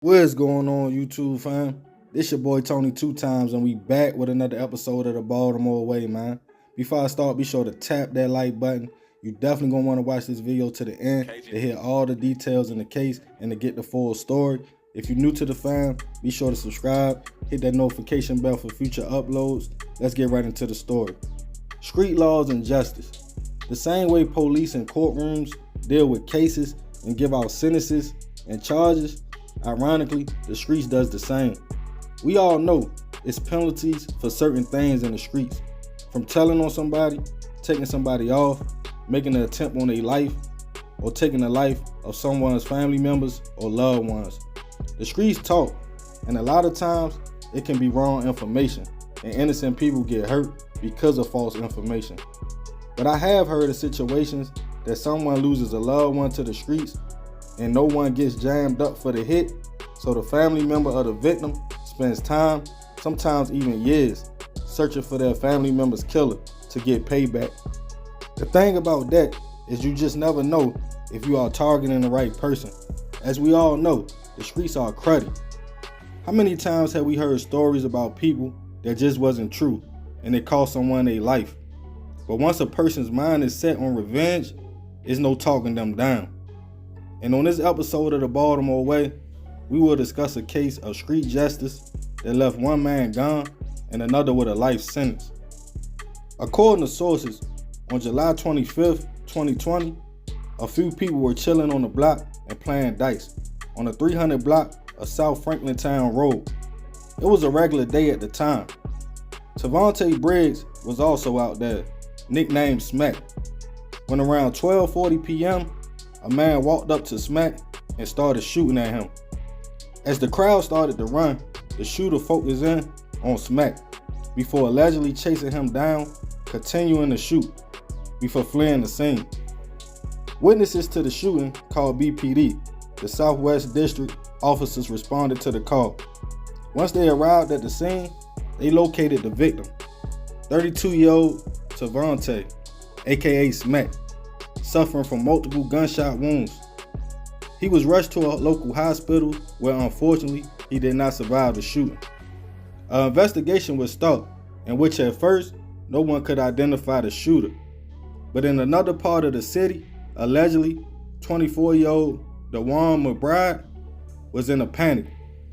What's going on, YouTube fam? This your boy Tony 2 times, and we back with another episode of the Baltimore Way, man. Before I start, be sure to tap that like button. You definitely gonna want to watch this video to the end to hear all the details in the case and to get the full story. If you're new to the fam, be sure to subscribe, hit that notification bell for future uploads. Let's get right into the story. Street laws and justice. The same way police and courtrooms deal with cases and give out sentences and charges, ironically, the streets does the same. We all know it's penalties for certain things in the streets, from telling on somebody, taking somebody off, making an attempt on their life, or taking the life of someone's family members or loved ones. The streets talk, and a lot of times it can be wrong information, and innocent people get hurt because of false information. But I have heard of situations that someone loses a loved one to the streets and no one gets jammed up for the hit, so the family member of the victim spends time, sometimes even years, searching for their family member's killer to get payback. The thing about that is you just never know if you are targeting the right person. As we all know, the streets are cruddy. How many times have we heard stories about people that just wasn't true and it cost someone their life? But once a person's mind is set on revenge, there's no talking them down. And on this episode of the Baltimore Way, we will discuss a case of street justice that left one man gone and another with a life sentence. According to sources, on July 25th, 2020, a few people were chilling on the block and playing dice on the 300 block of South Franklintown Road. It was a regular day at the time. Tavante Briggs was also out there, nicknamed Smack. When around 12:40 p.m., a man walked up to Smack and started shooting at him. As the crowd started to run, the shooter focused in on Smack before allegedly chasing him down, continuing to shoot before fleeing the scene. Witnesses to the shooting called BPD, the Southwest District officers responded to the call. Once they arrived at the scene, they located the victim, 32-year-old Tavante, aka Smack, suffering from multiple gunshot wounds. He was rushed to a local hospital where unfortunately he did not survive the shooting. An investigation was started in which at first no one could identify the shooter. But in another part of the city, allegedly 24-year-old Dewan McBride was in a panic,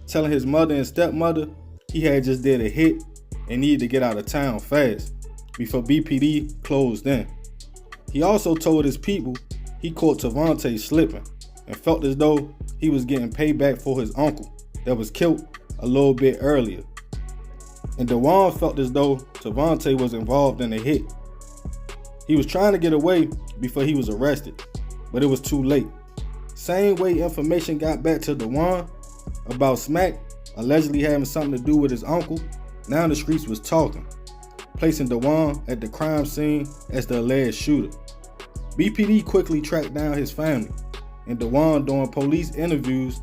telling his mother and stepmother he had just did a hit and needed to get out of town fast before BPD closed in. He also told his people he caught Tavante slipping and felt as though he was getting payback for his uncle that was killed a little bit earlier. And Dewan felt as though Tavante was involved in the hit. He was trying to get away before he was arrested, but it was too late. Same way information got back to Dewan about Smack allegedly having something to do with his uncle, now the streets was talking, placing Dewan at the crime scene as the alleged shooter. BPD quickly tracked down his family, and Dewan, during police interviews,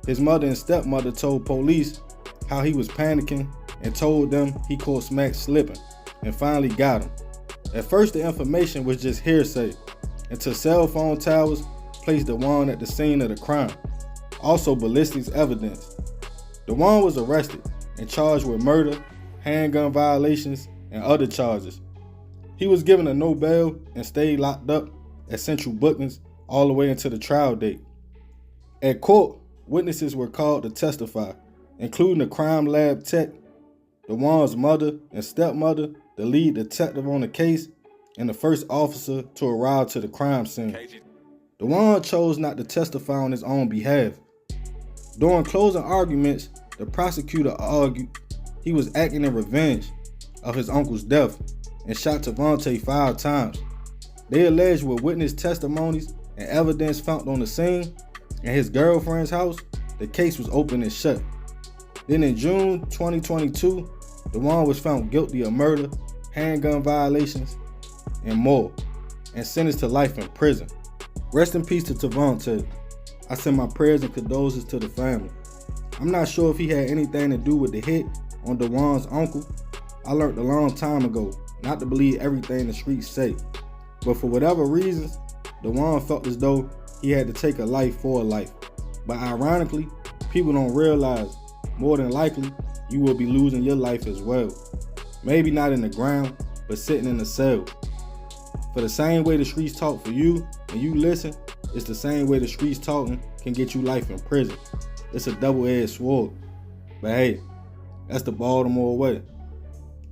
his mother and stepmother told police how he was panicking and told them he caught Smack slipping and finally got him. At first the information was just hearsay until cell phone towers placed Dewan at the scene of the crime, also ballistics evidence. Dewan was arrested and charged with murder, handgun violations, and other charges. He was given a no bail and stayed locked up at central bookings all the way until the trial date. At court, witnesses were called to testify, including the crime lab tech, Dewan's mother and stepmother, the lead detective on the case, and the first officer to arrive to the crime scene. Dewan chose not to testify on his own behalf. During closing arguments, the prosecutor argued he was acting in revenge of his uncle's death and shot Tavante 5 times. They alleged with witness testimonies and evidence found on the scene and his girlfriend's house, the case was open and shut. Then in June 2022, Dewan was found guilty of murder, handgun violations, and more, and sentenced to life in prison. Rest in peace to Tavante. I send my prayers and condolences to the family. I'm not sure if he had anything to do with the hit on Dewan's uncle. I learned a long time ago not to believe everything the streets say. But for whatever reasons, Dewan felt as though he had to take a life for a life. But ironically, people don't realize, more than likely, you will be losing your life as well. Maybe not in the ground, but sitting in a cell. For the same way the streets talk for you and you listen, it's the same way the streets talking can get you life in prison. It's a double-edged sword. But hey, that's the Baltimore way.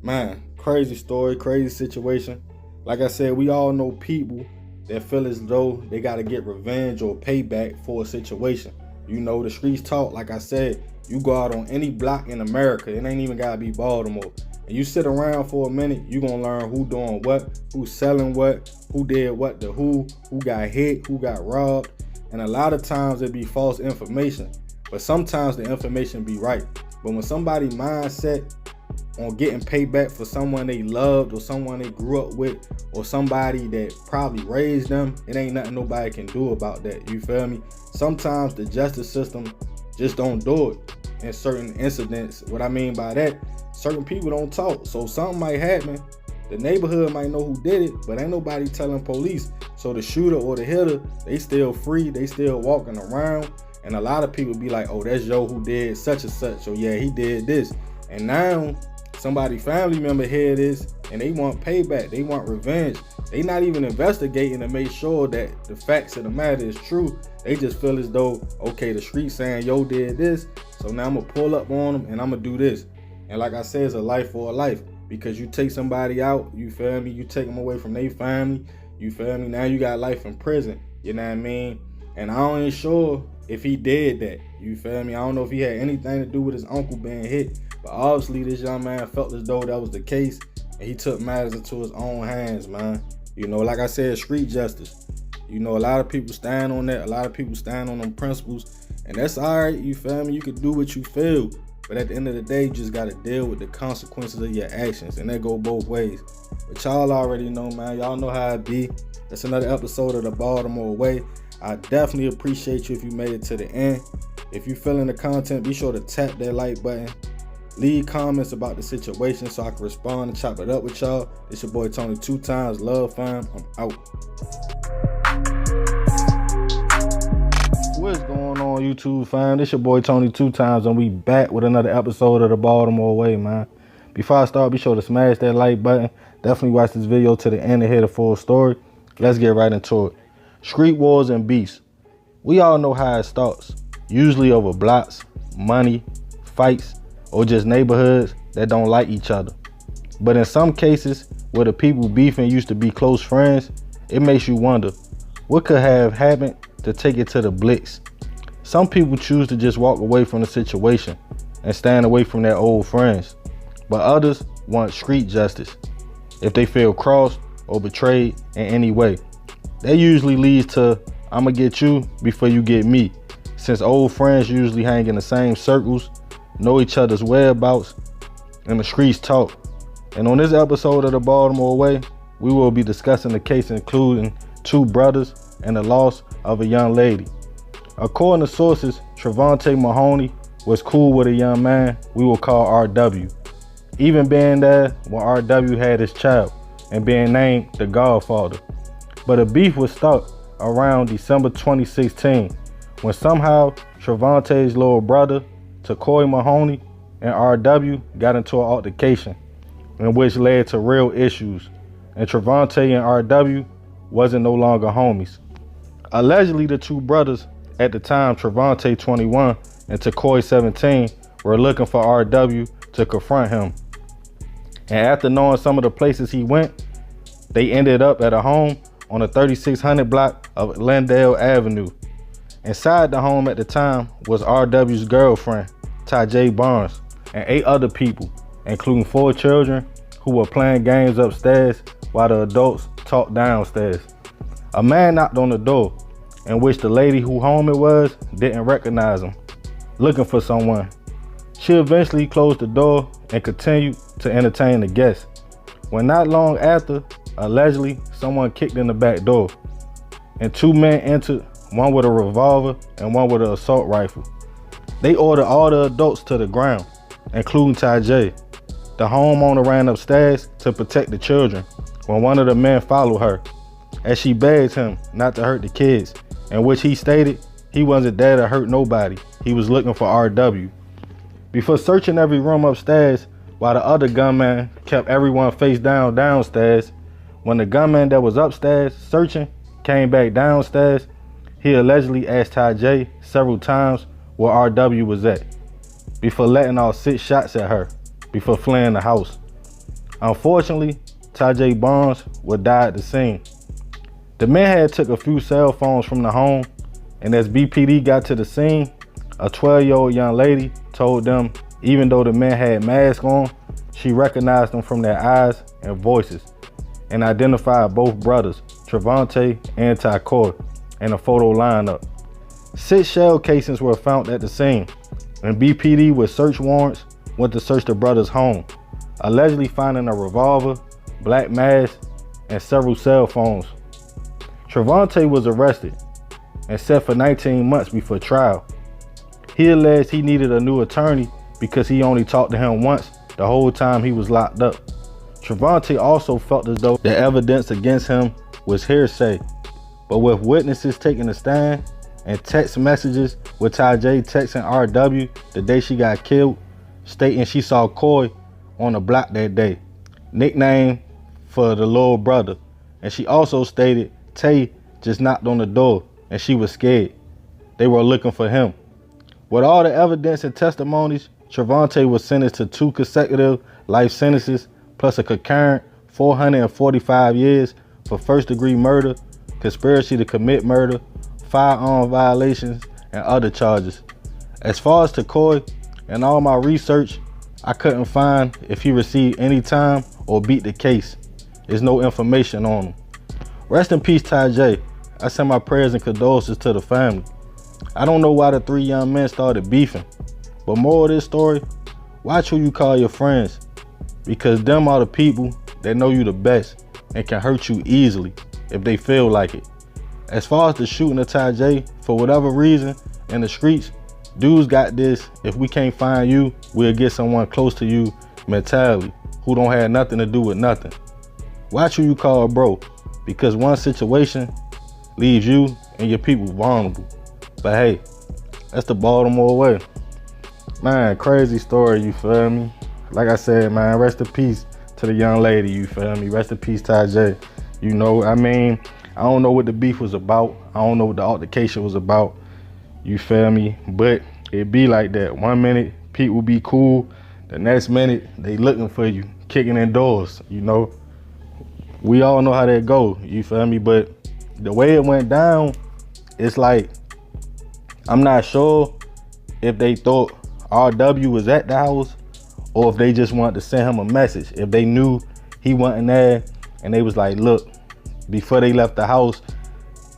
Man, crazy story, crazy situation. Like I said, we all know people that feel as though they got to get revenge or payback for a situation. You know, the streets talk, like I said, you go out on any block in America, it ain't even got to be Baltimore. And you sit around for a minute, you going to learn who doing what, who's selling what, who did what to who got hit, who got robbed. And a lot of times it be false information, but sometimes the information be right. But when somebody mindset on getting payback for someone they loved or someone they grew up with or somebody that probably raised them, it ain't nothing nobody can do about that. You feel me? Sometimes the justice system just don't do it in certain incidents. What I mean by that, certain people don't talk. So something might happen. The neighborhood might know who did it, but ain't nobody telling police. So the shooter or the hitter, they still free. They still walking around. And a lot of people be like, oh, that's Joe who did such and such. So yeah, he did this. And now somebody family member hear this and they want payback. They want revenge. They not even investigating to make sure that the facts of the matter is true. They just feel as though, okay, the street saying yo did this, so now I'm gonna pull up on them and I'm gonna do this. And like I said, it's a life for a life, because you take somebody out, you feel me, you take them away from their family, you feel me, now you got life in prison, you know what I mean? And I ain't sure if he did that, you feel me? I don't know if he had anything to do with his uncle being hit, but obviously this young man felt as though that was the case, and he took matters into his own hands, man. You know, like I said, street justice. You know, a lot of people stand on that. A lot of people stand on them principles. And that's all right, you feel me? You can do what you feel. But at the end of the day, you just got to deal with the consequences of your actions. And that go both ways. But y'all already know, man. Y'all know how it be. That's another episode of the Baltimore Way. I definitely appreciate you if you made it to the end. If you feeling the content, be sure to tap that like button. Leave comments about the situation so I can respond and chop it up with y'all. It's your boy Tony 2 times. Love, fam. I'm out. What's going on, YouTube fam? This your boy Tony 2 times, and we back with another episode of the Baltimore Way, man. Before I start, be sure to smash that like button. Definitely watch this video to the end to hear the full story. Let's get right into it. Street wars and beefs. We all know how it starts. Usually over blocks, money, fights, or just neighborhoods that don't like each other. But in some cases, where the people beefing used to be close friends, it makes you wonder, what could have happened to take it to the Blitz? Some people choose to just walk away from the situation and stand away from their old friends. But others want street justice if they feel crossed or betrayed in any way. That usually leads to, I'ma get you before you get me, since old friends usually hang in the same circles, know each other's whereabouts, and the streets talk. And on this episode of the Baltimore Way, we will be discussing the case including 2 brothers and the loss of a young lady. According to sources, Trevante Mahoney was cool with a young man we will call RW, even being there when RW had his child and being named the Godfather. But a beef was start around December 2016 when somehow Trevante's little brother, Tacoy Mahoney, and RW got into an altercation, in which led to real issues, and Trevante and RW wasn't no longer homies. Allegedly, the 2 brothers, at the time Trevante 21 and Tacoy 17, were looking for RW to confront him. And after knowing some of the places he went, they ended up at a home on the 3600 block of Glendale Avenue. Inside the home at the time was RW's girlfriend, Tajay Barnes, and 8 other people, including 4 children who were playing games upstairs while the adults talked downstairs. A man knocked on the door, in which the lady who home it was didn't recognize him, looking for someone. She eventually closed the door and continued to entertain the guests. When not long after, allegedly, someone kicked in the back door, and 2 men entered, one with a revolver and one with an assault rifle. They ordered all the adults to the ground, including Tajay. The homeowner ran upstairs to protect the children when one of the men followed her, as she begged him not to hurt the kids, in which he stated He wasn't there to hurt nobody. He was looking for RW. Before searching every room upstairs, while the other gunman kept everyone face down downstairs, when the gunman that was upstairs searching came back downstairs, he allegedly asked Tajay several times where RW was at, before letting off 6 shots at her, before fleeing the house. Unfortunately, Tajay Barnes would die at the scene. The men had took a few cell phones from the home, and as BPD got to the scene, a 12-year-old young lady told them even though the men had masks on, she recognized them from their eyes and voices, and identified both brothers, Trevante and Tycoy, in a photo lineup. 6 shell casings were found at the scene, and BPD with search warrants went to search the brothers' home, allegedly finding a revolver, black mask, and several cell phones. Trevante was arrested and set for 19 months before trial. He alleged he needed a new attorney because he only talked to him once the whole time he was locked up. Trevante also felt as though the evidence against him was hearsay, but with witnesses taking a stand and text messages with Tajay texting RW the day she got killed, stating she saw Coy on the block that day, nickname for the little brother, and she also stated Tay just knocked on the door and she was scared. They were looking for him. With all the evidence and testimonies, Trevante was sentenced to 2 consecutive life sentences plus a concurrent 445 years for first-degree murder, conspiracy to commit murder, firearm violations, and other charges. As far as Tycoy, in all my research, I couldn't find if he received any time or beat the case. There's no information on him. Rest in peace, Tajay. I send my prayers and condolences to the family. I don't know why the 3 young men started beefing, but more of this story, watch who you call your friends, because them are the people that know you the best and can hurt you easily if they feel like it. As far as the shooting of Tajay, for whatever reason, in the streets, dudes got this, if we can't find you, we'll get someone close to you mentality, who don't have nothing to do with nothing. Watch who you call bro, because one situation leaves you and your people vulnerable. But hey, that's the Baltimore way. Man, crazy story, you feel me? Like I said, man, rest in peace to the young lady, you feel me? Rest in peace, Tajay. You know, I mean, I don't know what the beef was about. I don't know what the altercation was about. You feel me? But it be like that. 1 minute, people be cool. The next minute, they looking for you, kicking in doors, you know? We all know how that go, you feel me? But the way it went down, it's like, I'm not sure if they thought RW was at the house or if they just wanted to send him a message. If they knew he wasn't there and they was like, look, before they left the house,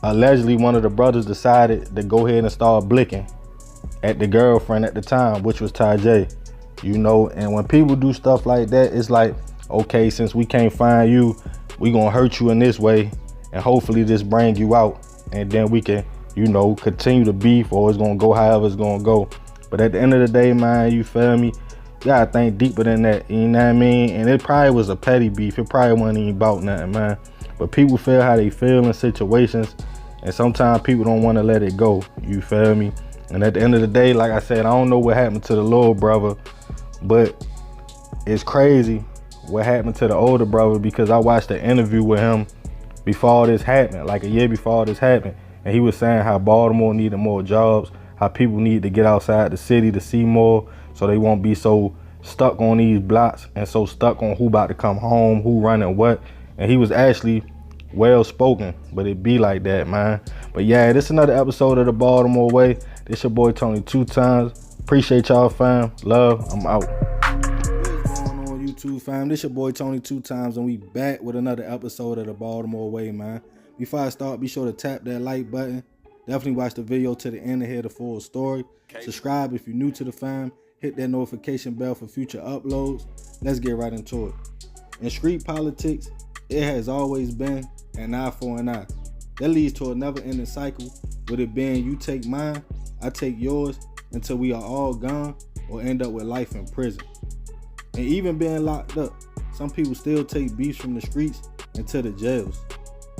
allegedly one of the brothers decided to go ahead and start blicking at the girlfriend at the time, which was Tajay, you know? And when people do stuff like that, it's like, okay, since we can't find you, we gonna hurt you in this way and hopefully this bring you out, and then we can, you know, continue to beef, or it's gonna go however it's gonna go. But at the end of the day, man, you feel me? You gotta think deeper than that, you know what I mean? And it probably was a petty beef. It probably wasn't even about nothing, man. But people feel how they feel in situations, and sometimes people don't want to let it go, you feel me? And at the end of the day, like I said, I don't know what happened to the little brother, but it's crazy what happened to the older brother, because I watched the interview with him before all this happened, like a year before all this happened. And he was saying how Baltimore needed more jobs, how people need to get outside the city to see more so they won't be so stuck on these blocks and so stuck on who about to come home, who running what. And he was actually well spoken, but it be like that, man. But yeah, this is another episode of the Baltimore Way. This your boy Tony 2 times. Appreciate y'all, fam. Love. I'm out. What's going on, YouTube fam? This your boy Tony 2 times, and we back with another episode of the Baltimore Way, man. Before I start, be sure to tap that like button. Definitely watch the video to the end to hear the full story. Subscribe if you're new to the fam. Hit that notification bell for future uploads. Let's get right into it. In street politics, it has always been an eye for an eye. That leads to a never-ending cycle, with it being you take mine, I take yours, until we are all gone or end up with life in prison. And even being locked up, some people still take beefs from the streets into the jails.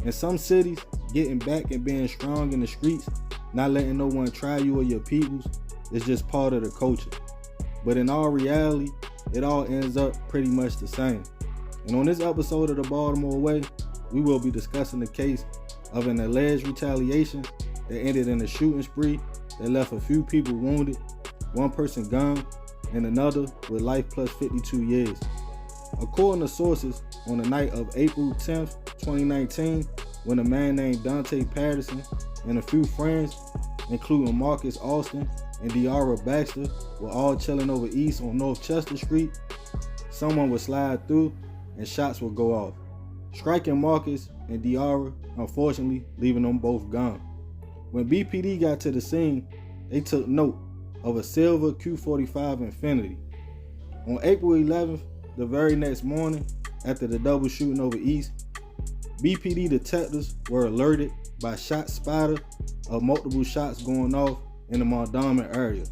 In some cities, getting back and being strong in the streets not letting no one try you or your peoples is just part of the culture. But in all reality, it all ends up pretty much the same. And on this episode of the Baltimore Way, we will be discussing the case of an alleged retaliation that ended in a shooting spree that left a few people wounded, one person gone, and another with life plus 52 years. According to sources, on the night of April 10th, 2019, when a man named Dante Patterson and a few friends, including Marcus Austin and De'Ara Baxter, were all chilling over east on North Chester Street, someone would slide through and shots would go off, striking Marcus and De'Ara, unfortunately leaving them both gone. When BPD got to the scene, they took note of a silver Q45 Infiniti. On April 11th, the very next morning, after the double shooting over east, BPD detectives were alerted by shot spotter of multiple shots going off in the Mondawmin area.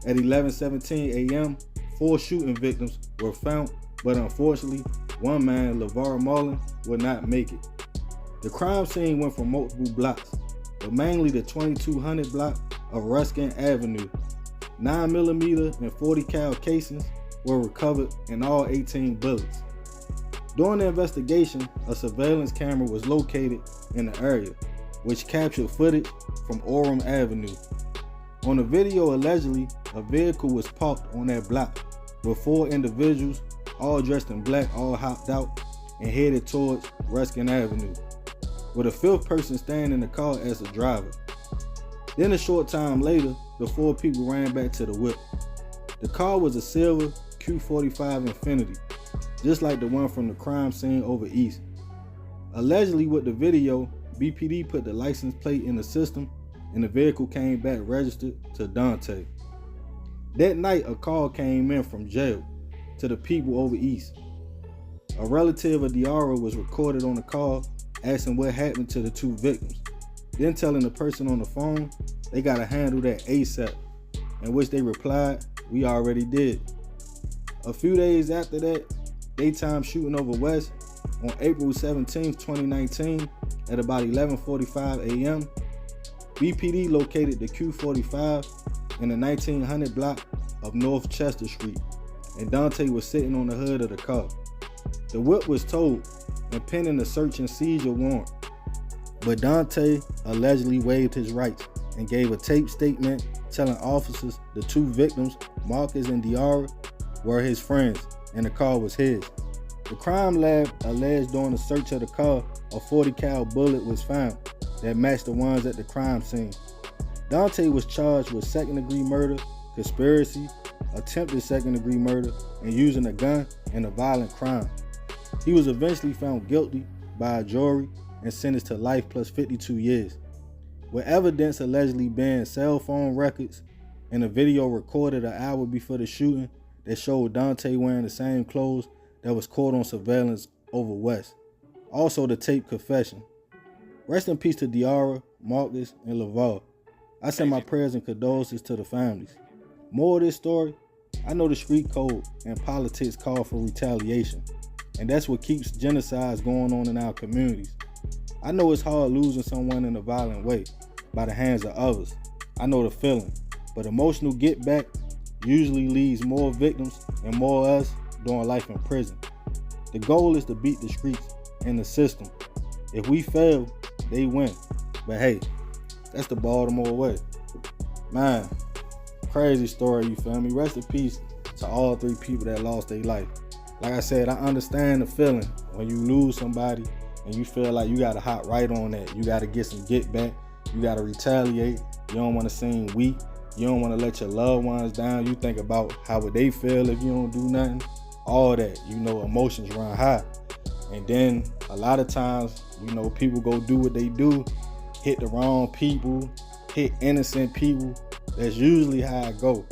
At 11:17 a.m., 4 shooting victims were found, but unfortunately, one man, LeVar Marlin, would not make it. The crime scene went from multiple blocks, but mainly the 2200 block of Ruskin Avenue. 9mm and 40 cal casings were recovered in all 18 bullets. During the investigation, a surveillance camera was located in the area, which captured footage from Orem Avenue. On the video, allegedly, a vehicle was parked on that block with 4 individuals, all dressed in black, all hopped out and headed towards Ruskin Avenue, with a 5th person staying in the car as a driver. Then a short time later, the 4 people ran back to the whip. The car was a silver Q45 Infiniti, just like the one from the crime scene over east. Allegedly, with the video, BPD put the license plate in the system and the vehicle came back registered to Dante. That night, a call came in from jail to the people over east. A relative of De'Ara was recorded on the call asking what happened to the 2 victims, then telling the person on the phone they gotta handle that ASAP, in which they replied, "We already did." A few days after that, daytime shooting over west, on April 17, 2019, at about 11:45 a.m., BPD located the Q45 in the 1900 block of North Chester Street, and Dante was sitting on the hood of the car. The whip was towed and pending a search and seizure warrant, but Dante allegedly waived his rights and gave a taped statement telling officers the 2 victims, Marcus and De'Ara, were his friends and the car was his. The crime lab alleged during the search of the car, a 40 cal bullet was found that matched the ones at the crime scene. Dante was charged with 2nd-degree murder, conspiracy, attempted 2nd-degree murder, and using a gun in a violent crime. He was eventually found guilty by a jury and sentenced to life plus 52 years. With evidence allegedly being cell phone records and a video recorded an hour before the shooting that showed Dante wearing the same clothes that was caught on surveillance over west. Also the taped confession. Rest in peace to De'Ara, Marcus, and LeVar. I send my prayers and condolences to the families. More of this story, I know the street code and politics call for retaliation, and that's what keeps genocides going on in our communities. I know it's hard losing someone in a violent way by the hands of others. I know the feeling, but emotional get back usually leaves more victims and more us doing life in prison. The goal is to beat the streets and the system. If we fail, they win. But hey, that's the Baltimore way. Man, crazy story, you feel me? Rest in peace to all 3 people that lost their life. Like I said, I understand the feeling when you lose somebody and you feel like you gotta hop right on that. You gotta get some get back. You gotta retaliate. You don't wanna seem weak. You don't wanna let your loved ones down. You think about how would they feel if you don't do nothing. All that, emotions run high. And then a lot of times, people go do what they do, hit the wrong people, hit innocent people. That's usually how it go.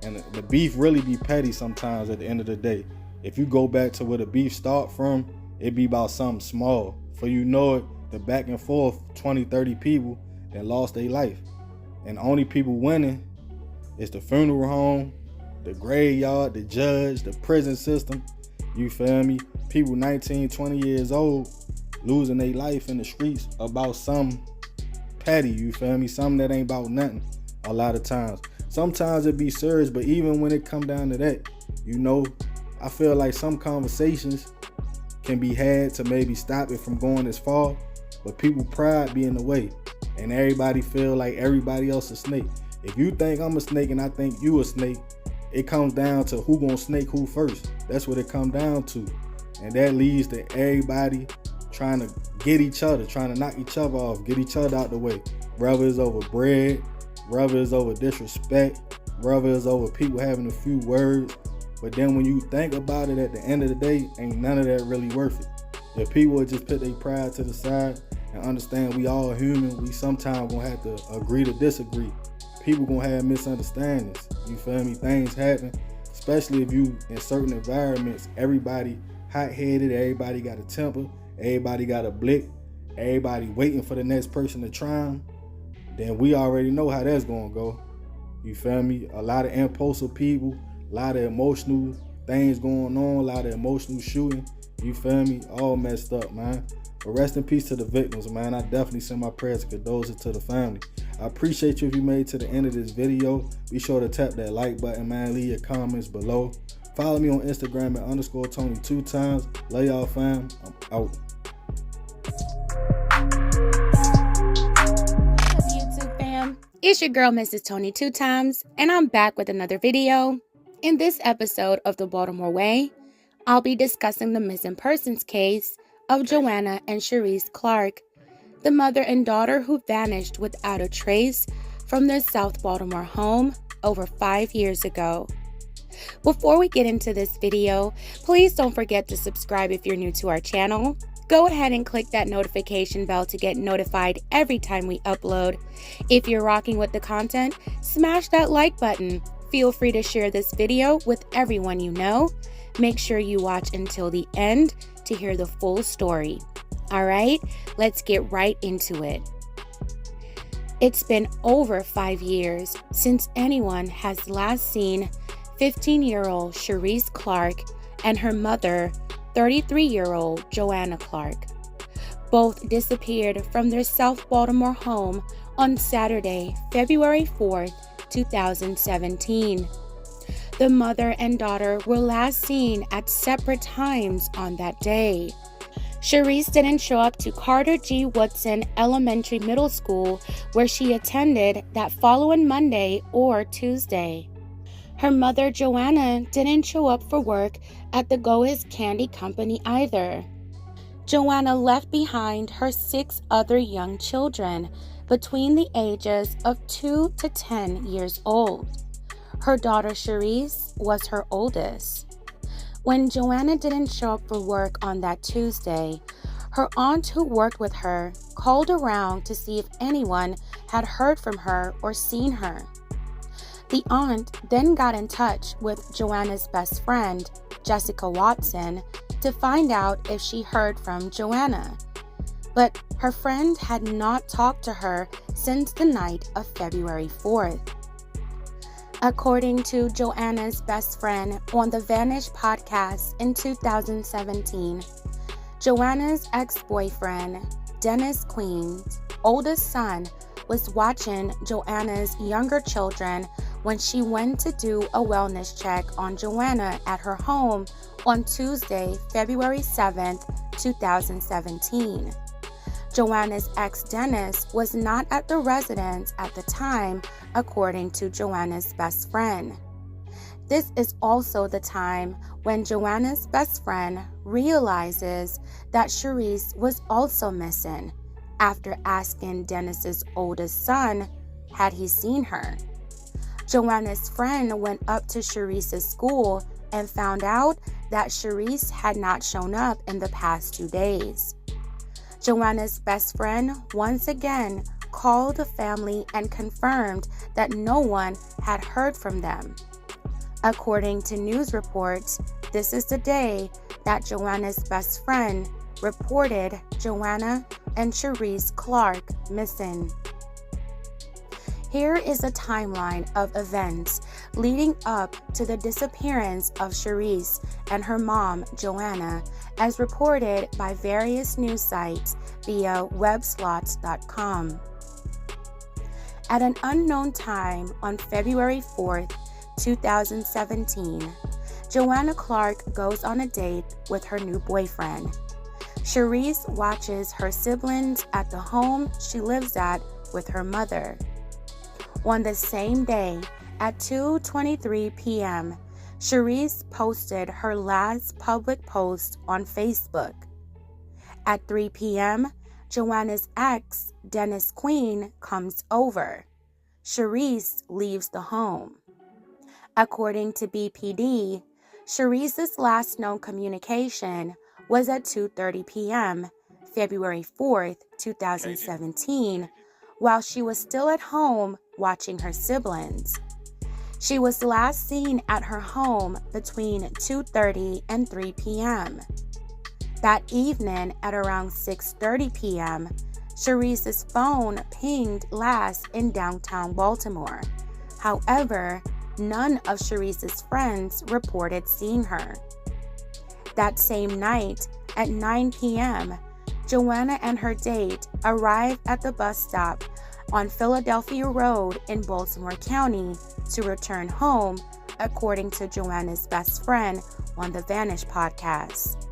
And the beef really be petty sometimes at the end of the day. If you go back to where the beef start from, it be about something small. For the back and forth 20, 30 people that lost their life. And the only people winning is the funeral home, the graveyard, the judge, the prison system. You feel me? People 19, 20 years old losing their life in the streets about some petty, you feel me? Something that ain't about nothing a lot of times. Sometimes it be serious, but even when it come down to that, I feel like some conversations can be had to maybe stop it from going as far, but people pride be in the way, and everybody feel like everybody else a snake. If you think I'm a snake and I think you a snake, it comes down to who gonna snake who first. That's what it come down to, and that leads to everybody trying to get each other, trying to knock each other off, get each other out the way. Whether it's over bread, whether it's over disrespect, whether it's over people having a few words. But then when you think about it, at the end of the day, ain't none of that really worth it. If people would just put their pride to the side and understand we all human, we sometimes gonna have to agree to disagree. People gonna have misunderstandings. You feel me? Things happen, especially if you in certain environments. Everybody hot-headed, everybody got a temper, everybody got a blick, everybody waiting for the next person to try them. Then we already know how that's gonna go. You feel me? A lot of impulsive people, a lot of emotional things going on, a lot of emotional shooting. You feel me? All messed up, man. But rest in peace to the victims, man. I definitely send my prayers and condolences to the family. I appreciate you if you made it to the end of this video. Be sure to tap that like button, man. Leave your comments below. Follow me on Instagram at _Tony 2 times. Love y'all, fam. I'm out. It's your girl, Mrs. Tony 2 times, and I'm back with another video. In this episode of the Baltimore Way, I'll be discussing the missing persons case of Joanna and Sharice Clark, the mother and daughter who vanished without a trace from their South Baltimore home over 5 years ago. Before we get into this video, please don't forget to subscribe if you're new to our channel. Go ahead and click that notification bell to get notified every time we upload. If you're rocking with the content, smash that like button. Feel free to share this video with everyone you know. Make sure you watch until the end to hear the full story. All right, let's get right into it. It's been over 5 years since anyone has last seen 15-year-old Sharice Clark and her mother, 33-year-old Joanna Clark. Both disappeared from their South Baltimore home on Saturday, February 4th, 2017. The mother and daughter were last seen at separate times on that day. Sharice didn't show up to Carter G. Woodson Elementary Middle School, where she attended that following Monday or Tuesday. Her mother, Joanna, didn't show up for work at the Goes Candy Company either. Joanna left behind her 6 other young children between the ages of 2 to 10 years old. Her daughter, Sharice, was her oldest. When Joanna didn't show up for work on that Tuesday, her aunt who worked with her called around to see if anyone had heard from her or seen her. The aunt then got in touch with Joanna's best friend, Jessica Watson, to find out if she heard from Joanna. But her friend had not talked to her since the night of February 4th. According to Joanna's best friend on the Vanish podcast in 2017, Joanna's ex-boyfriend, Dennis Queen's oldest son, was watching Joanna's younger children when she went to do a wellness check on Joanna at her home on Tuesday, February 7th, 2017. Joanna's ex Dennis was not at the residence at the time, according to Joanna's best friend. This is also the time when Joanna's best friend realizes that Sharice was also missing, after asking Dennis's oldest son had he seen her. Joanna's friend went up to Sharice's school and found out that Sharice had not shown up in the past 2 days. Joanna's best friend once again called the family and confirmed that no one had heard from them. According to news reports, this is the day that Joanna's best friend reported Joanna and Sharice Clark missing. Here is a timeline of events leading up to the disappearance of Sharice and her mom, Joanna, as reported by various news sites via webslots.com. At an unknown time on February 4th, 2017, Joanna Clark goes on a date with her new boyfriend. Cherise watches her siblings at the home she lives at with her mother. On the same day, at 2:23 p.m., Cherise posted her last public post on Facebook. At 3 p.m., Joanna's ex, Dennis Queen, comes over. Cherise leaves the home. According to BPD, Cherise's last known communication was at 2:30 p.m., February 4th, 2017, while she was still at home watching her siblings. She was last seen at her home between 2:30 and 3 p.m. That evening at around 6:30 p.m., Cherise's phone pinged last in downtown Baltimore. However, none of Cherise's friends reported seeing her. That same night, at 9 p.m., Joanna and her date arrived at the bus stop on Philadelphia Road in Baltimore County to return home, according to Joanna's best friend on the Vanish podcast.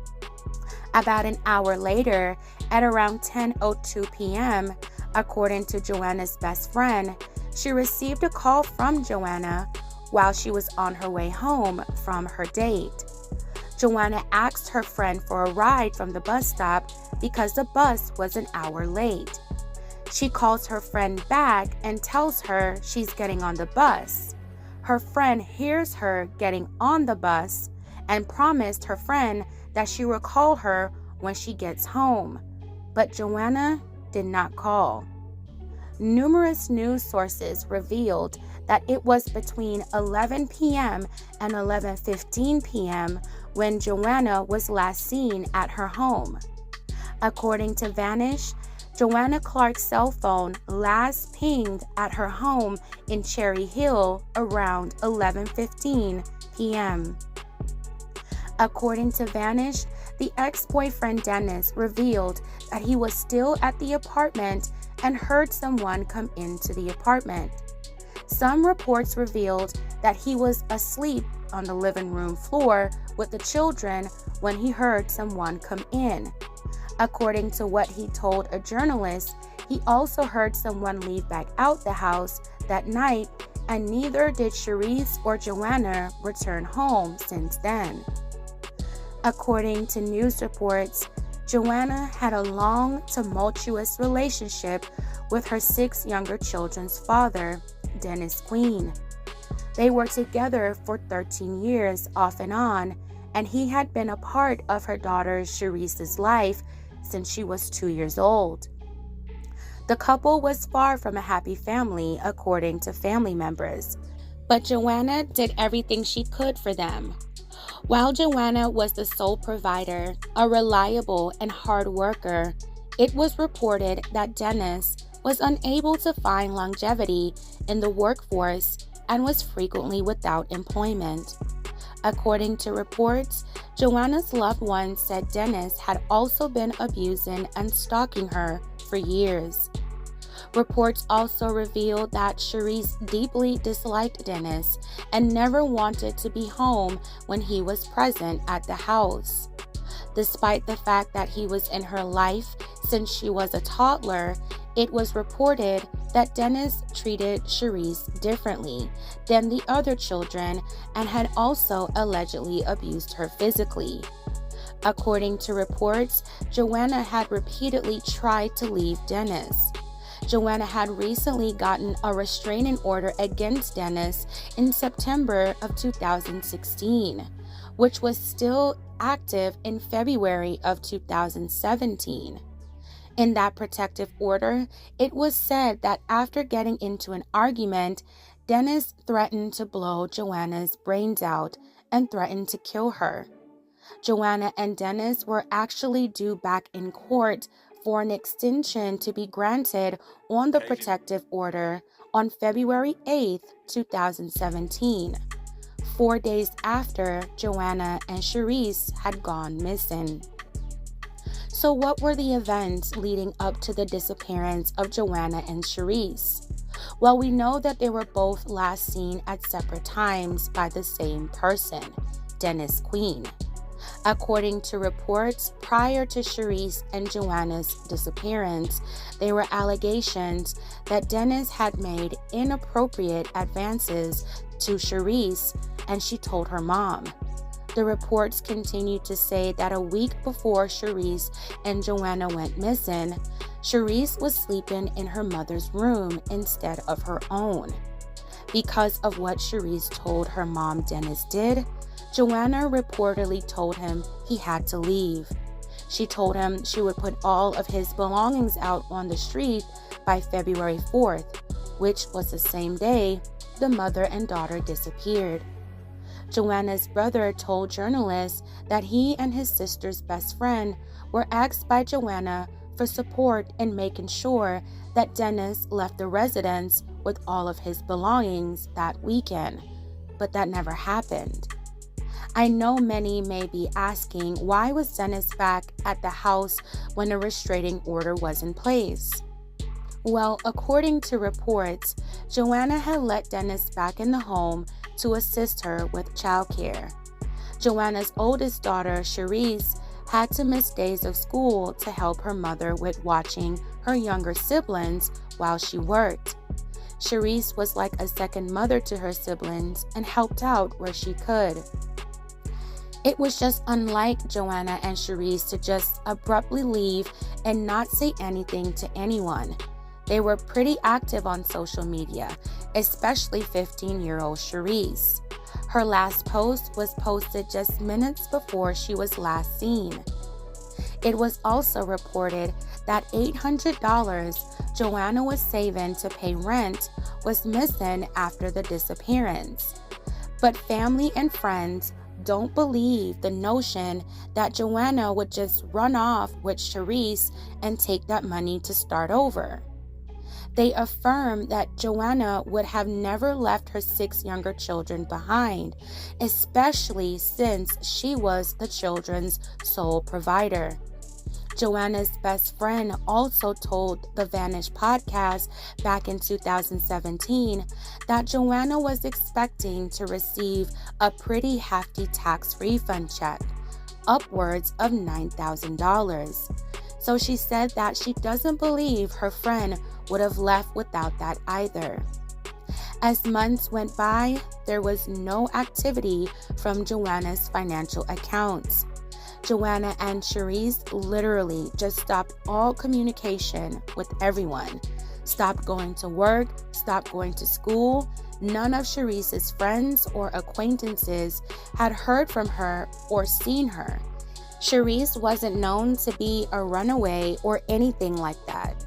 About an hour later, at around 10:02 p.m., according to Joanna's best friend, she received a call from Joanna while she was on her way home from her date. Joanna asked her friend for a ride from the bus stop because the bus was an hour late. She calls her friend back and tells her she's getting on the bus. Her friend hears her getting on the bus and promised her friend that she will call her when she gets home, but Joanna did not call. Numerous news sources revealed that it was between 11 p.m. and 11:15 p.m. when Joanna was last seen at her home. According to Vanish, Joanna Clark's cell phone last pinged at her home in Cherry Hill around 11:15 p.m. According to Vanish, the ex-boyfriend Dennis revealed that he was still at the apartment and heard someone come into the apartment. Some reports revealed that he was asleep on the living room floor with the children when he heard someone come in. According to what he told a journalist, he also heard someone leave back out the house that night, and neither did Cherise or Joanna return home since then. According to news reports, Joanna had a long, tumultuous relationship with her 6 younger children's father, Dennis Queen. They were together for 13 years off and on, and he had been a part of her daughter Cherise's life since she was 2 years old. The couple was far from a happy family, according to family members, but Joanna did everything she could for them. While Joanna was the sole provider, a reliable and hard worker, it was reported that Dennis was unable to find longevity in the workforce and was frequently without employment. According to reports, Joanna's loved ones said Dennis had also been abusing and stalking her for years. Reports also revealed that Cherise deeply disliked Dennis and never wanted to be home when he was present at the house. Despite the fact that he was in her life since she was a toddler, it was reported that Dennis treated Cherise differently than the other children and had also allegedly abused her physically. According to reports, Joanna had repeatedly tried to leave Dennis. Joanna had recently gotten a restraining order against Dennis in September of 2016, which was still active in February of 2017. In that protective order, it was said that after getting into an argument, Dennis threatened to blow Joanna's brains out and threatened to kill her. Joanna and Dennis were actually due back in court for an extension to be granted on the protective order on February 8, 2017, 4 days after Joanna and Cherise had gone missing. So what were the events leading up to the disappearance of Joanna and Cherise? Well, we know that they were both last seen at separate times by the same person, Dennis Queen. According to reports, prior to Sharice and Joanna's disappearance, there were allegations that Dennis had made inappropriate advances to Sharice, and she told her mom. The reports continued to say that a week before Sharice and Joanna went missing, Sharice was sleeping in her mother's room instead of her own. Because of what Sharice told her mom Dennis did, Joanna reportedly told him he had to leave. She told him she would put all of his belongings out on the street by February 4th, which was the same day the mother and daughter disappeared. Joanna's brother told journalists that he and his sister's best friend were asked by Joanna for support in making sure that Dennis left the residence with all of his belongings that weekend, but that never happened. I know many may be asking, why was Dennis back at the house when a restraining order was in place? Well, according to reports, Joanna had let Dennis back in the home to assist her with childcare. Joanna's oldest daughter, Sharice, had to miss days of school to help her mother with watching her younger siblings while she worked. Sharice was like a second mother to her siblings and helped out where she could. It was just unlike Joanna and Sharice to just abruptly leave and not say anything to anyone. They were pretty active on social media, especially 15-year-old Sharice. Her last post was posted just minutes before she was last seen. It was also reported that $800 Joanna was saving to pay rent was missing after the disappearance. But family and friends don't believe the notion that Joanna would just run off with Sharice and take that money to start over. They affirm that Joanna would have never left her 6 younger children behind, especially since she was the children's sole provider. Joanna's best friend also told the Vanish podcast back in 2017 that Joanna was expecting to receive a pretty hefty tax refund check, upwards of $9,000. So she said that she doesn't believe her friend would have left without that either. As months went by, there was no activity from Joanna's financial accounts. Joanna and Sharice literally just stopped all communication with everyone. Stopped going to work, stopped going to school. None of Sharice's friends or acquaintances had heard from her or seen her. Sharice wasn't known to be a runaway or anything like that.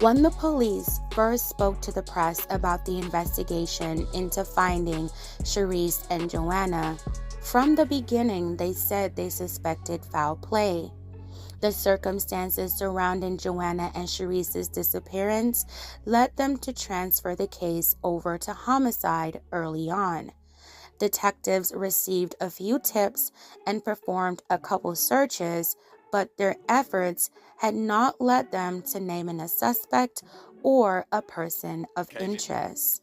When the police first spoke to the press about the investigation into finding Sharice and Joanna, from the beginning they said they suspected foul play. The circumstances surrounding Joanna and Sharice's disappearance led them to transfer the case over to homicide early on. Detectives received a few tips and performed a couple searches, but their efforts had not led them to naming a suspect or a person of interest.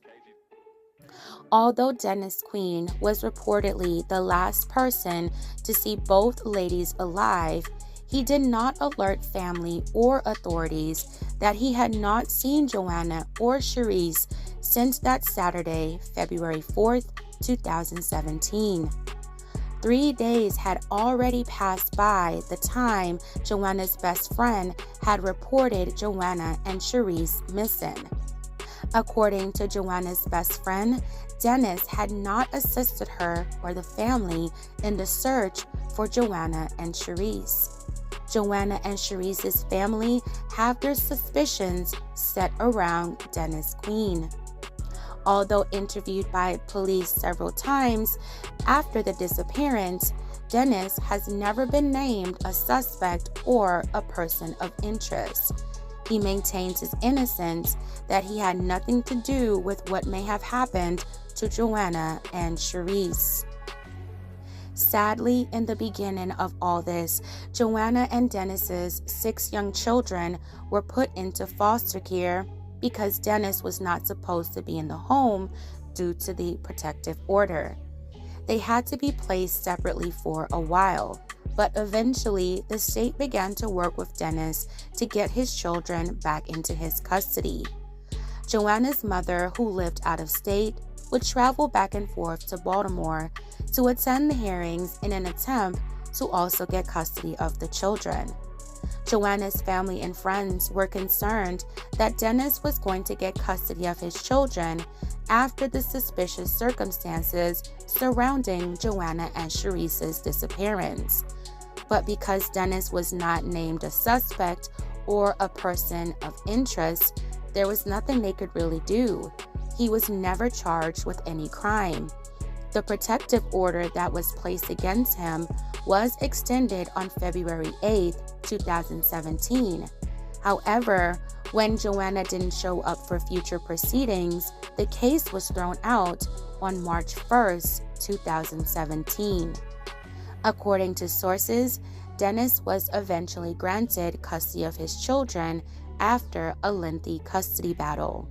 Although Dennis Queen was reportedly the last person to see both ladies alive, he did not alert family or authorities that he had not seen Joanna or Sharice since that Saturday, February 4th, 2017. 3 days had already passed by the time Joanna's best friend had reported Joanna and Sharice missing. According to Joanna's best friend, Dennis had not assisted her or the family in the search for Joanna and Sharice. Joanna and Sharice's family have their suspicions set around Dennis Queen. Although interviewed by police several times after the disappearance, Dennis has never been named a suspect or a person of interest. He maintains his innocence, that he had nothing to do with what may have happened to Joanna and Sharice. Sadly, in the beginning of all this, Joanna and Dennis's 6 young children were put into foster care because Dennis was not supposed to be in the home due to the protective order. They had to be placed separately for a while, but eventually the state began to work with Dennis to get his children back into his custody. Joanna's mother, who lived out of state, would travel back and forth to Baltimore to attend the hearings in an attempt to also get custody of the children. Joanna's family and friends were concerned that Dennis was going to get custody of his children after the suspicious circumstances surrounding Joanna and Sharice's disappearance. But because Dennis was not named a suspect or a person of interest, there was nothing they could really do. He was never charged with any crime. The protective order that was placed against him was extended on February 8, 2017. However, when Joanna didn't show up for future proceedings, the case was thrown out on March 1, 2017. According to sources, Dennis was eventually granted custody of his children after a lengthy custody battle.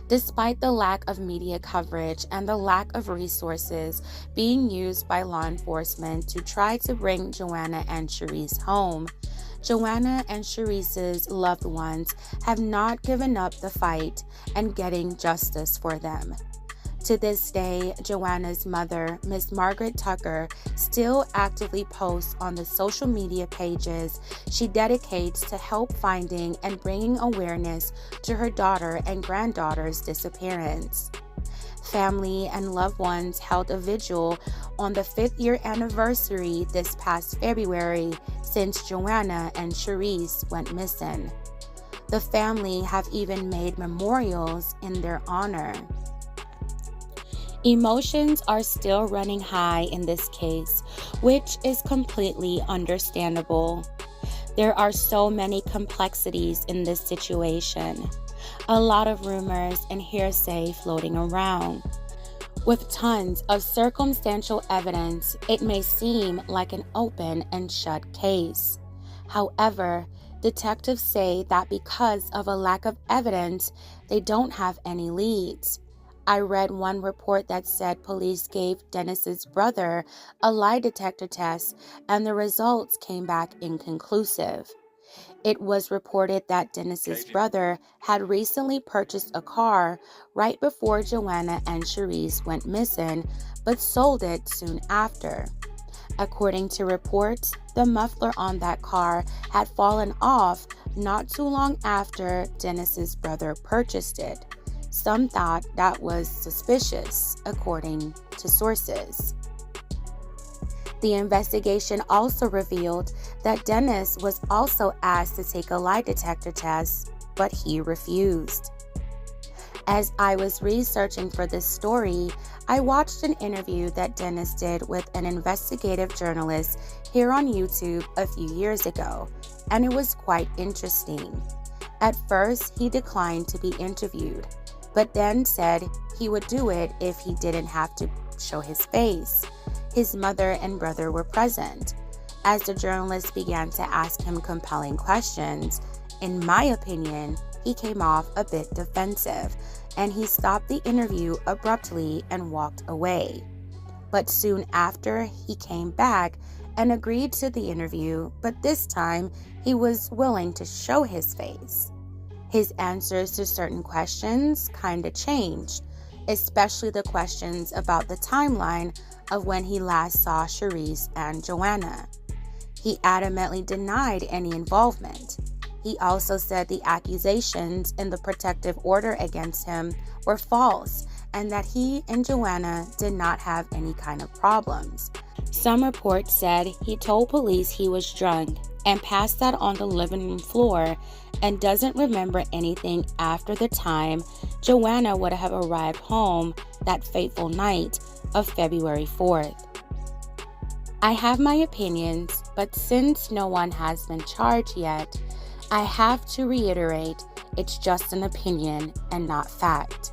Despite the lack of media coverage and the lack of resources being used by law enforcement to try to bring Joanna and Sharice home, Joanna and Sharice's loved ones have not given up the fight and getting justice for them. To this day, Joanna's mother, Miss Margaret Tucker, still actively posts on the social media pages she dedicates to help finding and bringing awareness to her daughter and granddaughter's disappearance. Family and loved ones held a vigil on the 5th year anniversary this past February since Joanna and Sharice went missing. The family have even made memorials in their honor. Emotions are still running high in this case, which is completely understandable. There are so many complexities in this situation. A lot of rumors and hearsay floating around. With tons of circumstantial evidence, it may seem like an open and shut case. However, detectives say that because of a lack of evidence, they don't have any leads. I read one report that said police gave Dennis's brother a lie detector test and the results came back inconclusive. It was reported that Dennis's brother had recently purchased a car right before Joanna and Sharice went missing, but sold it soon after. According to reports, the muffler on that car had fallen off not too long after Dennis's brother purchased it. Some thought that was suspicious, according to sources. The investigation also revealed that Dennis was also asked to take a lie detector test, but he refused. As I was researching for this story, I watched an interview that Dennis did with an investigative journalist here on YouTube a few years ago, and it was quite interesting. At first, he declined to be interviewed, but then said he would do it if he didn't have to show his face. His mother and brother were present. As the journalist began to ask him compelling questions, in my opinion, he came off a bit defensive, and he stopped the interview abruptly and walked away. But soon after, he came back and agreed to the interview, but this time he was willing to show his face. His answers to certain questions kinda changed, especially the questions about the timeline of when he last saw Sharice and Joanna. He adamantly denied any involvement. He also said the accusations in the protective order against him were false and that he and Joanna did not have any kind of problems. Some reports said he told police he was drunk and passed out on the living room floor and doesn't remember anything after the time Joanna would have arrived home that fateful night of February 4th. I have my opinions, but since no one has been charged yet, I have to reiterate it's just an opinion and not fact.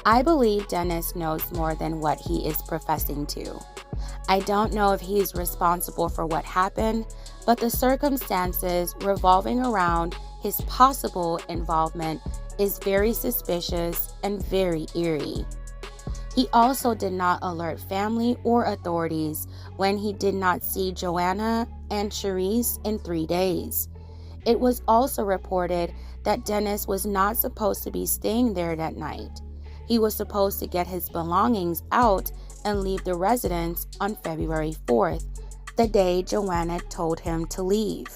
I believe Dennis knows more than what he is professing to. I don't know if he's responsible for what happened, but the circumstances revolving around his possible involvement is very suspicious and very eerie. He also did not alert family or authorities when he did not see Joanna and Charisse in 3 days. It was also reported that Dennis was not supposed to be staying there that night. He was supposed to get his belongings out and leave the residence on February 4th, the day Joanna told him to leave.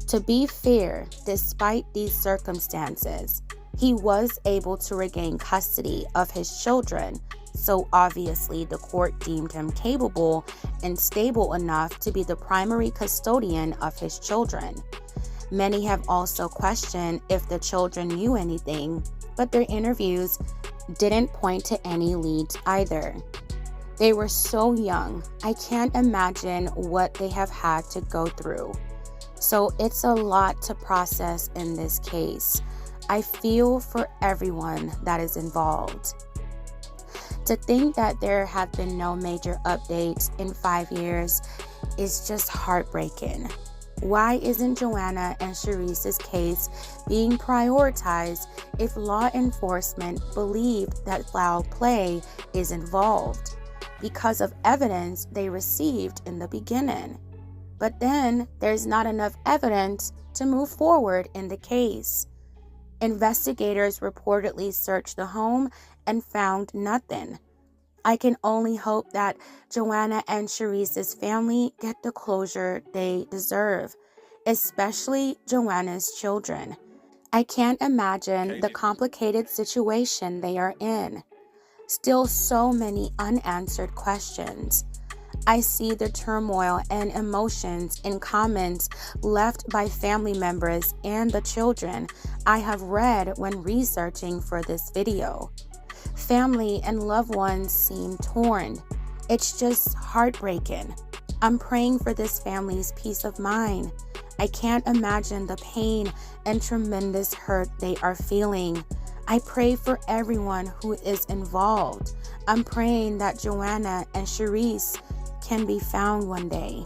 To be fair, despite these circumstances, he was able to regain custody of his children, so obviously the court deemed him capable and stable enough to be the primary custodian of his children. Many have also questioned if the children knew anything, but their interviews didn't point to any leads either. They were so young, I can't imagine what they have had to go through. So it's a lot to process in this case. I feel for everyone that is involved. To think that there have been no major updates in 5 years is just heartbreaking. Why isn't Joanna and Charisse's case being prioritized if law enforcement believed that foul play is involved because of evidence they received in the beginning? But then there's not enough evidence to move forward in the case. Investigators reportedly searched the home and found nothing. I can only hope that Joanna and Charisse's family get the closure they deserve, especially Joanna's children. I can't imagine the complicated situation they are in. Still so many unanswered questions. I see the turmoil and emotions in comments left by family members and the children I have read when researching for this video. Family and loved ones seem torn. It's just heartbreaking. I'm praying for this family's peace of mind. I can't imagine the pain and tremendous hurt they are feeling. I pray for everyone who is involved. I'm praying that Joanna and Charisse can be found one day.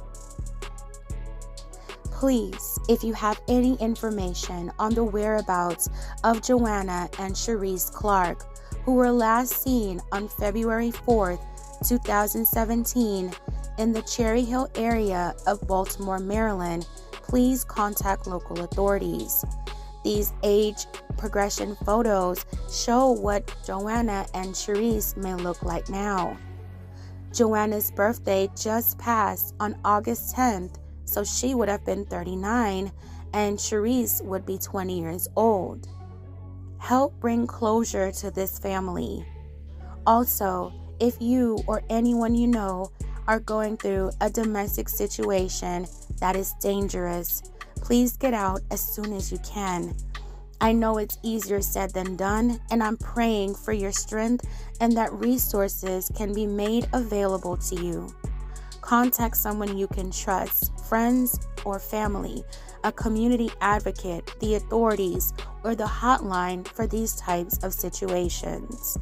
Please, if you have any information on the whereabouts of Joanna and Charisse Clark, who were last seen on February 4th, 2017 in the Cherry Hill area of Baltimore, Maryland, please contact local authorities. These age progression photos show what Joanna and Charisse may look like now. Joanna's birthday just passed on August 10th, so she would have been 39 and Charisse would be 20 years old. Help bring closure to this family. Also, if you or anyone you know are going through a domestic situation that is dangerous, please get out as soon as you can. I know it's easier said than done, and I'm praying for your strength and that resources can be made available to you. Contact someone you can trust, friends or family, a community advocate, the authorities, or the hotline for these types of situations.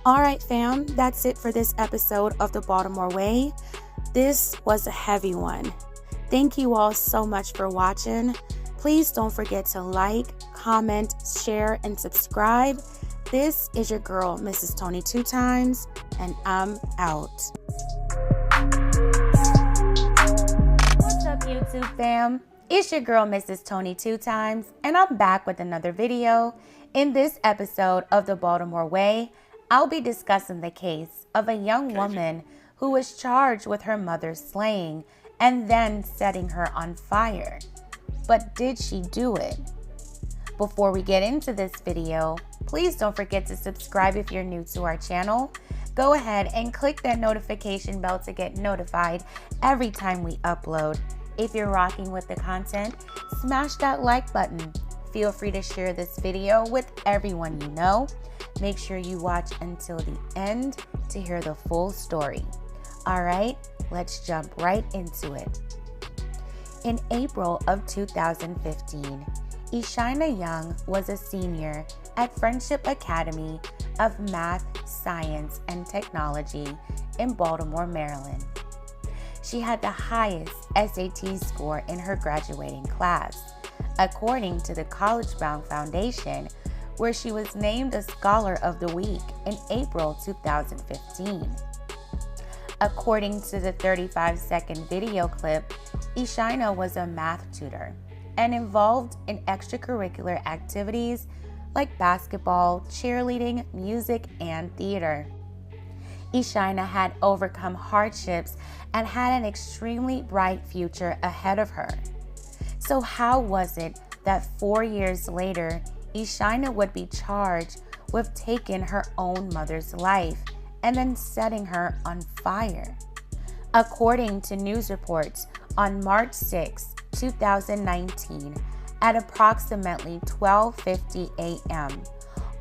Alright fam, that's it for this episode of The Baltimore Way. This was a heavy one. Thank you all so much for watching. Please don't forget to like, comment, share, and subscribe. This is your girl, Mrs. Tony 2 Times, and I'm out. What's up, YouTube fam? It's your girl, Mrs. Tony 2 Times, and I'm back with another video. In this episode of The Baltimore Way, I'll be discussing the case of a young woman who was charged with her mother's slaying and then setting her on fire. But did she do it? Before we get into this video, please don't forget to subscribe if you're new to our channel. Go ahead and click that notification bell to get notified every time we upload. If you're rocking with the content, smash that like button. Feel free to share this video with everyone you know. Make sure you watch until the end to hear the full story. Alright, let's jump right into it. In April of 2015, Ishina Young was a senior at Friendship Academy of Math, Science, and Technology in Baltimore, Maryland. She had the highest SAT score in her graduating class, according to the College Bound Foundation, where she was named a Scholar of the Week in April 2015. According to the 35-second video clip, Ishina was a math tutor and involved in extracurricular activities like basketball, cheerleading, music, and theater. Ishina had overcome hardships and had an extremely bright future ahead of her. So how was it that 4 years later, Ishina would be charged with taking her own mother's life and then setting her on fire? According to news reports, on March 6, 2019, at approximately 12:50 a.m.,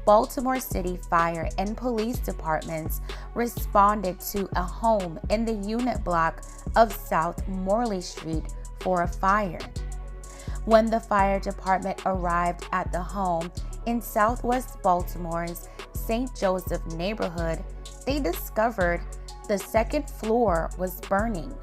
Baltimore City Fire and Police Departments responded to a home in the unit block of South Morley Street for a fire. When the fire department arrived at the home in Southwest Baltimore's St. Joseph neighborhood, they discovered the second floor was burning.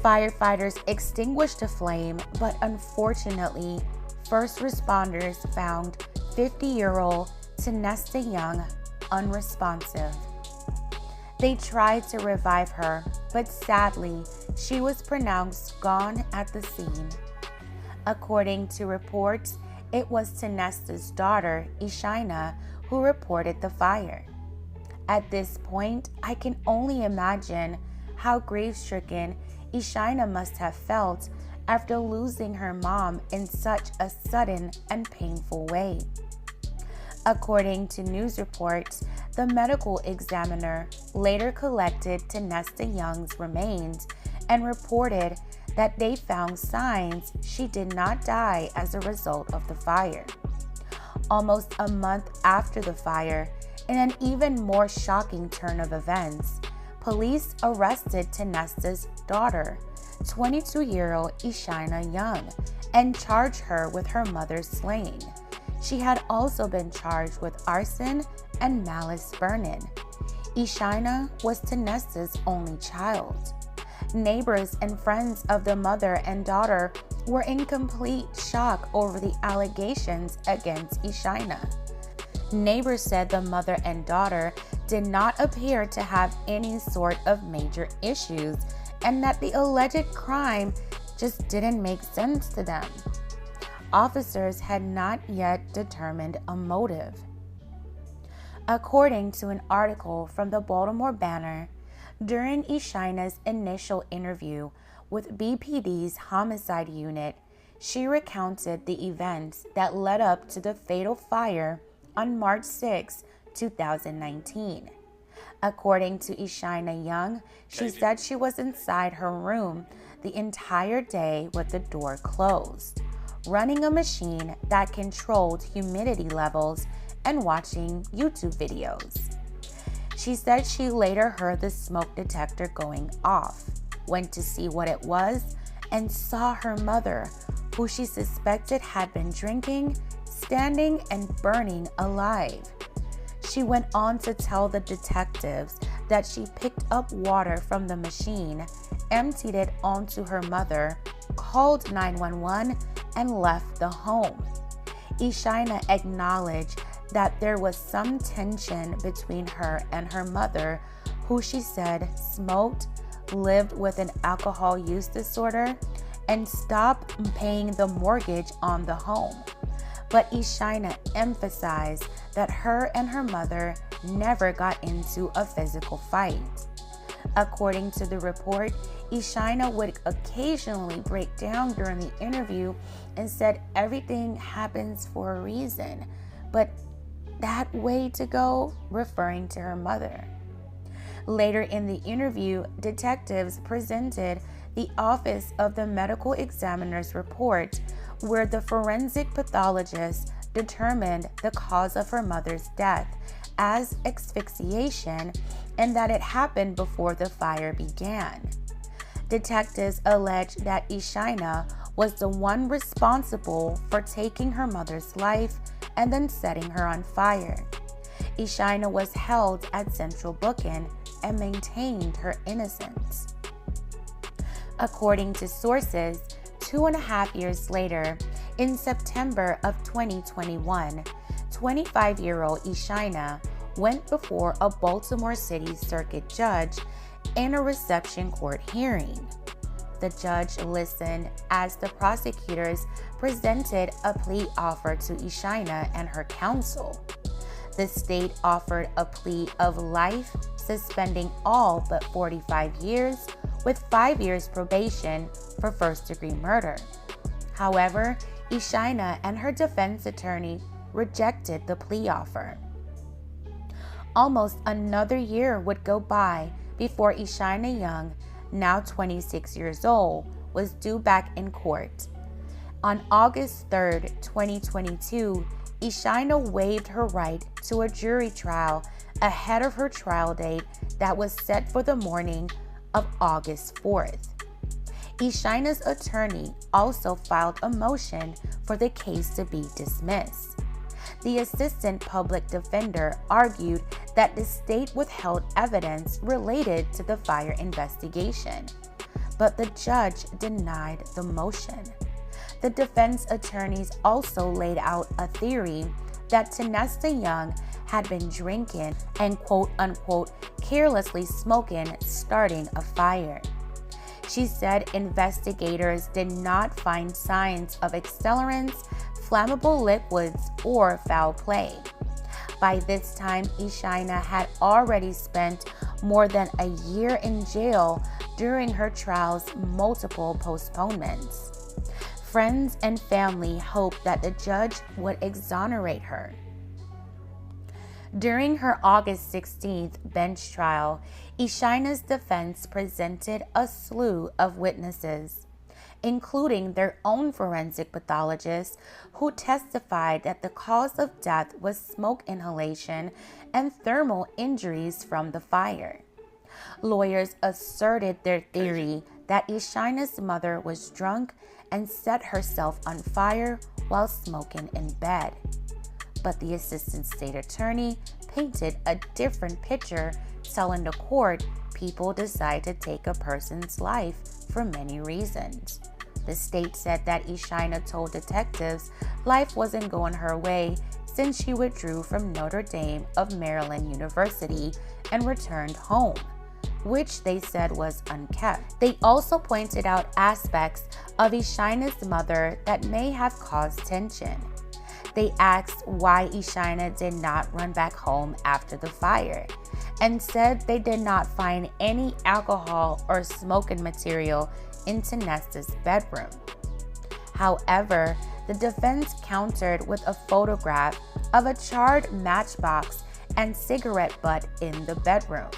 Firefighters extinguished the flame, but unfortunately, first responders found 50-year-old Tanesta Young unresponsive. They tried to revive her, but sadly, she was pronounced gone at the scene. According to reports, it was Tanesta's daughter, Ishina, who reported the fire. At this point, I can only imagine how grief-stricken Ishina must have felt after losing her mom in such a sudden and painful way. According to news reports, the medical examiner later collected Tanesta Young's remains and reported that they found signs she did not die as a result of the fire. Almost a month after the fire, in an even more shocking turn of events, police arrested Tanesta's daughter, 22-year-old Ishina Young, and charged her with her mother's slaying. She had also been charged with arson and malice burning. Ishina was Tanesta's only child. Neighbors and friends of the mother and daughter were in complete shock over the allegations against Ishina. Neighbors said the mother and daughter did not appear to have any sort of major issues and that the alleged crime just didn't make sense to them. Officers had not yet determined a motive. According to an article from the Baltimore Banner, during Ishina's initial interview with BPD's homicide unit, she recounted the events that led up to the fatal fire on March 6, 2019. According to Ishina Young, she said she was inside her room the entire day with the door closed, running a machine that controlled humidity levels and watching YouTube videos. She said she later heard the smoke detector going off, went to see what it was, and saw her mother, who she suspected had been drinking, standing and burning alive. She went on to tell the detectives that she picked up water from the machine, emptied it onto her mother, called 911, and left the home. Ishina acknowledged that there was some tension between her and her mother, who she said smoked, lived with an alcohol use disorder, and stopped paying the mortgage on the home. But Ishina emphasized that her and her mother never got into a physical fight. According to the report, Ishina would occasionally break down during the interview and said everything happens for a reason, but that way to go, referring to her mother. Later in the interview, detectives presented the Office of the Medical Examiner's report, where the forensic pathologist determined the cause of her mother's death as asphyxiation and that it happened before the fire began. Detectives alleged that Ishina was the one responsible for taking her mother's life and then setting her on fire. Ishina was held at central booking and maintained her innocence. According to sources, 2.5 years later, in September of 2021, 25-year-old Ishina went before a Baltimore City Circuit judge in a reception court hearing. The judge listened as the prosecutors presented a plea offer to Ishina and her counsel. The state offered a plea of life, suspending all but 45 years, with 5 years probation for first-degree murder. However, Ishina and her defense attorney rejected the plea offer. Almost another year would go by before Ishina Young, now 26 years old, was due back in court. On August 3, 2022, Ishina waived her right to a jury trial ahead of her trial date that was set for the morning of August 4th. Ishina's attorney also filed a motion for the case to be dismissed. The assistant public defender argued that the state withheld evidence related to the fire investigation, but the judge denied the motion. The defense attorneys also laid out a theory that Tanesta Young had been drinking and quote-unquote carelessly smoking, starting a fire. She said investigators did not find signs of accelerants, flammable liquids, or foul play. By this time, Ishina had already spent more than a year in jail during her trial's multiple postponements. Friends and family hoped that the judge would exonerate her. During her August 16th bench trial, Ishina's defense presented a slew of witnesses, including their own forensic pathologist, who testified that the cause of death was smoke inhalation and thermal injuries from the fire. Lawyers asserted their theory that Ishina's mother was drunk and set herself on fire while smoking in bed. But the assistant state attorney painted a different picture, telling the court people decide to take a person's life for many reasons. The state said that Ishina told detectives life wasn't going her way since she withdrew from Notre Dame of Maryland University and returned home, which they said was unkept. They also pointed out aspects of Ishina's mother that may have caused tension. They asked why Ishina did not run back home after the fire, and said they did not find any alcohol or smoking material in Tanesta's bedroom. However, the defense countered with a photograph of a charred matchbox and cigarette butt in the bedroom.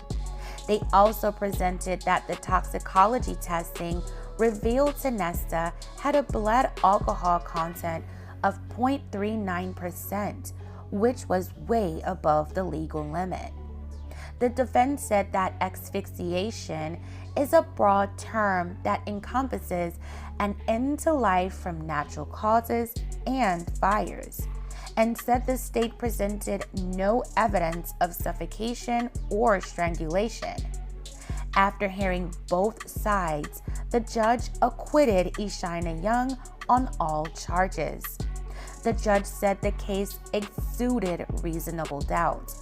They also presented that the toxicology testing revealed Tanesta had a blood alcohol content of 0.39%, which was way above the legal limit. The defense said that asphyxiation is a broad term that encompasses an end to life from natural causes and fires, and said the state presented no evidence of suffocation or strangulation. After hearing both sides, the judge acquitted Ishina Young on all charges. The judge said the case exuded reasonable doubt.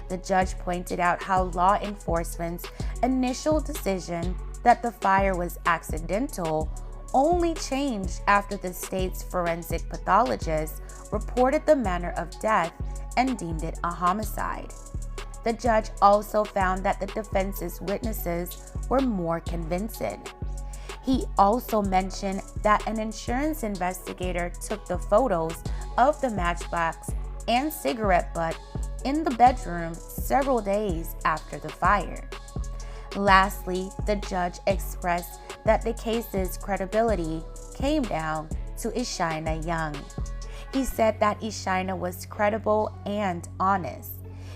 The judge pointed out how law enforcement's initial decision that the fire was accidental only changed after the state's forensic pathologist reported the manner of death and deemed it a homicide. The judge also found that the defense's witnesses were more convincing. He also mentioned that an insurance investigator took the photos of the matchbox and cigarette butt in the bedroom several days after the fire. Lastly, the judge expressed that the case's credibility came down to Ishina Young. He said that Ishina was credible and honest.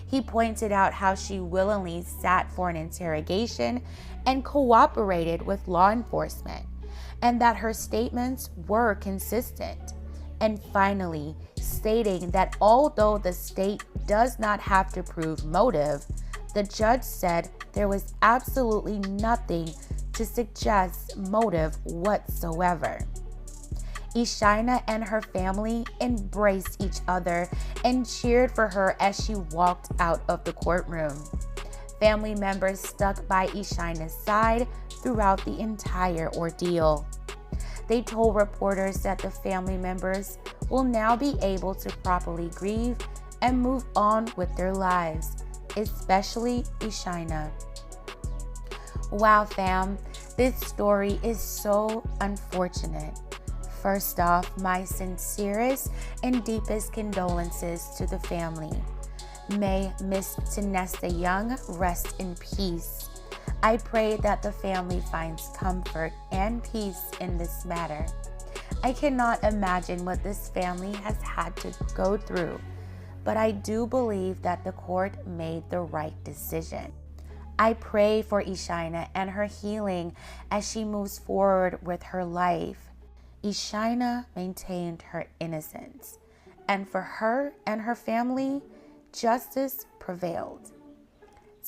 He pointed out how she willingly sat for an interrogation and cooperated with law enforcement, and that her statements were consistent. And finally, stating that although the state does not have to prove motive, the judge said there was absolutely nothing to suggest motive whatsoever. Ishina and her family embraced each other and cheered for her as she walked out of the courtroom. Family members stuck by Ishina's side throughout the entire ordeal. They told reporters that the family members will now be able to properly grieve and move on with their lives, especially Ishina. Wow, fam, this story is so unfortunate. First off, my sincerest and deepest condolences to the family. May Miss Tanesta Young rest in peace. I pray that the family finds comfort and peace in this matter. I cannot imagine what this family has had to go through, but I do believe that the court made the right decision. I pray for Ishina and her healing as she moves forward with her life. Ishina maintained her innocence, and for her and her family, justice prevailed.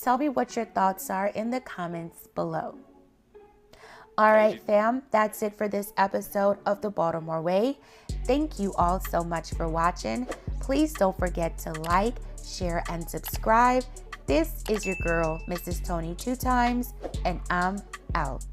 Tell me what your thoughts are in the comments below. All right, fam, that's it for this episode of The Baltimore Way. Thank you all so much for watching. Please don't forget to like, share, and subscribe. This is your girl, Mrs. Tony 2 Times, and I'm out.